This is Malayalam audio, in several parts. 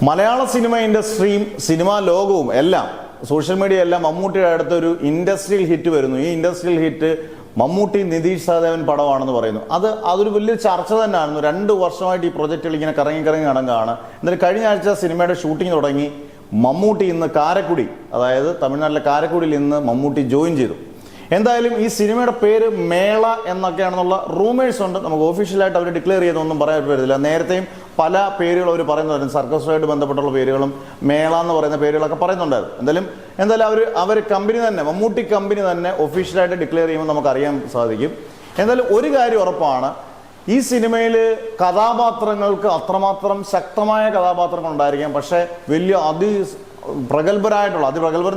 മലയാള സിനിമ ഇൻഡസ്ട്രിയും സിനിമാ ലോകവും എല്ലാം സോഷ്യൽ മീഡിയ എല്ലാം മമ്മൂട്ടിയുടെ അടുത്തൊരു ഇൻഡസ്ട്രിയൽ ഹിറ്റ് വരുന്നു. ഈ ഇൻഡസ്ട്രിയൽ ഹിറ്റ് മമ്മൂട്ടി നിതീഷ് സഹദേവൻ പടമാണെന്ന് പറയുന്നു. അതൊരു വലിയ ചർച്ച തന്നെയായിരുന്നു. 2 വർഷമായിട്ട് ഈ പ്രൊജക്റ്റുകൾ ഇങ്ങനെ കറങ്ങി നടങ്ങുകയാണ്. എന്നിട്ട് കഴിഞ്ഞ ആഴ്ച സിനിമയുടെ ഷൂട്ടിംഗ് തുടങ്ങി. മമ്മൂട്ടി ഇന്ന് കാരക്കുടി, അതായത് തമിഴ്നാട്ടിലെ കാരക്കുടിയിൽ ഇന്ന് മമ്മൂട്ടി ജോയിൻ ചെയ്തു. എന്തായാലും ഈ സിനിമയുടെ പേര് മേള എന്നൊക്കെയാണെന്നുള്ള റൂമേഴ്സ് ഉണ്ട്. നമുക്ക് ഒഫീഷ്യലായിട്ട് അവർ ഡിക്ലെയർ ചെയ്തൊന്നും പറയാൻ പറ്റില്ല. നേരത്തെയും പല പേരുകൾ അവർ പറയുന്നുണ്ടായിരുന്നു. സർക്കസുമായിട്ട് ബന്ധപ്പെട്ടുള്ള പേരുകളും മേള എന്ന് പറയുന്ന പേരുകളൊക്കെ പറയുന്നുണ്ടായിരുന്നു. എന്തായാലും അവർ കമ്പനി തന്നെ, മമ്മൂട്ടി കമ്പനി തന്നെ ഒഫീഷ്യലായിട്ട് ഡിക്ലെയർ ചെയ്യുമ്പോൾ നമുക്ക് അറിയാൻ സാധിക്കും. എന്തായാലും ഒരു കാര്യം ഉറപ്പാണ്, ഈ സിനിമയിൽ കഥാപാത്രങ്ങൾക്ക് അത്രമാത്രം ശക്തമായ കഥാപാത്രങ്ങൾ ഉണ്ടായിരിക്കാം. പക്ഷേ വലിയ അതിപ്രഗത്ഭർ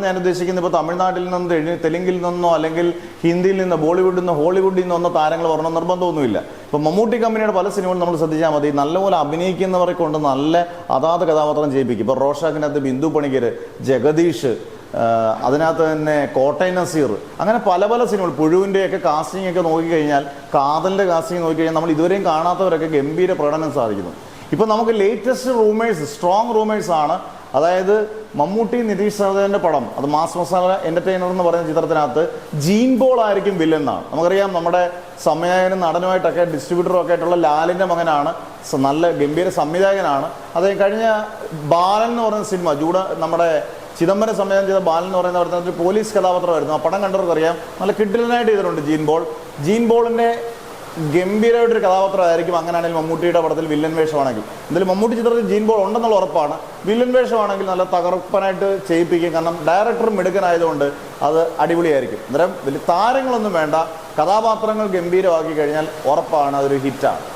ഞാൻ ഉദ്ദേശിക്കുന്നത് ഇപ്പോൾ തമിഴ്നാട്ടിൽ നിന്ന്, തെലുങ്കിൽ നിന്നോ അല്ലെങ്കിൽ ഹിന്ദിയിൽ നിന്ന്, ബോളിവുഡിൽ നിന്ന്, ഹോളിവുഡിൽ നിന്നോ ഒന്നും താരങ്ങൾ വരണം നിർബന്ധമൊന്നുമില്ല. ഇപ്പം മമ്മൂട്ടി കമ്പനിയുടെ പല സിനിമകളും നമ്മൾ ശ്രദ്ധിച്ചാൽ മതി, നല്ലപോലെ അഭിനയിക്കുന്നവരെ കൊണ്ട് നല്ല അതാത് കഥാപാത്രം ചെയ്യിപ്പിക്കും. ഇപ്പോൾ റോഷാക്കിനകത്ത് ബിന്ദു പണിക്കർ, ജഗദീഷ്, അതിനകത്ത് തന്നെ കോട്ടയം നസീർ, അങ്ങനെ പല സിനിമകൾ, പുഴുവിൻ്റെയൊക്കെ കാസ്റ്റിംഗ് ഒക്കെ നോക്കിക്കഴിഞ്ഞാൽ, കാതലിൻ്റെ കാസ്റ്റിംഗ് നോക്കിക്കഴിഞ്ഞാൽ നമ്മൾ ഇതുവരെയും കാണാത്തവരൊക്കെ ഗംഭീര പ്രകടനം സാധിക്കുന്നു. ഇപ്പം നമുക്ക് ലേറ്റസ്റ്റ് റൂമേഴ്സ്, സ്ട്രോങ് റൂമേഴ്സ് ആണ്. അതായത് മമ്മൂട്ടി നിതീഷ് സഹദേവന്റെ പടം, അത് മാസ് മസാല എന്റർടൈനർ എന്ന് പറയുന്ന ചിത്രത്തിനകത്ത് ജീൻ പോൾ ആയിരിക്കും വില്ലൻ എന്നാണ്. നമുക്കറിയാം, നമ്മുടെ സംവിധായകനും നടനുമായിട്ടൊക്കെ ഡിസ്ട്രിബ്യൂട്ടറും ഒക്കെ ആയിട്ടുള്ള ലാലിന്റെ മകനാണ്, നല്ല ഗംഭീര സംവിധായകനാണ്. അത് കഴിഞ്ഞ ബാലൻ എന്ന് പറയുന്ന സിനിമ, നമ്മുടെ ചിദംബരം സംവിധാനം ചെയ്ത ബാലൻ എന്ന് പറയുന്ന ഒരു പോലീസ് കഥാപാത്രമായിരുന്നു. ആ പടം കണ്ടവർക്കറിയാം, നല്ല കിഡിലനായിട്ട് ചെയ്തിട്ടുണ്ട് ജീൻ ബോളിന്റെ ഗംഭീരമായിട്ടൊരു കഥാപാത്രമായിരിക്കും. അങ്ങനെയാണെങ്കിൽ മമ്മൂട്ടിയുടെ പടത്തിൽ വില്ലൻ വേഷമാണെങ്കിൽ, എന്തായാലും മമ്മൂട്ടി ചിത്രത്തിൽ ജീൻ ബോൾ ഉണ്ടെന്നുള്ള ഉറപ്പാണ്. വില്ലൻ വേഷമാണെങ്കിൽ നല്ല തകർപ്പനായിട്ട് ചെയ്യിപ്പിക്കും. കാരണം ഡയറക്ടർ മിടുക്കനായതുകൊണ്ട് അത് അടിപൊളിയായിരിക്കും. അന്നേരം വലിയ താരങ്ങളൊന്നും വേണ്ട, കഥാപാത്രങ്ങൾ ഗംഭീരമാക്കി കഴിഞ്ഞാൽ ഉറപ്പാണ് അതൊരു ഹിറ്റാണ്.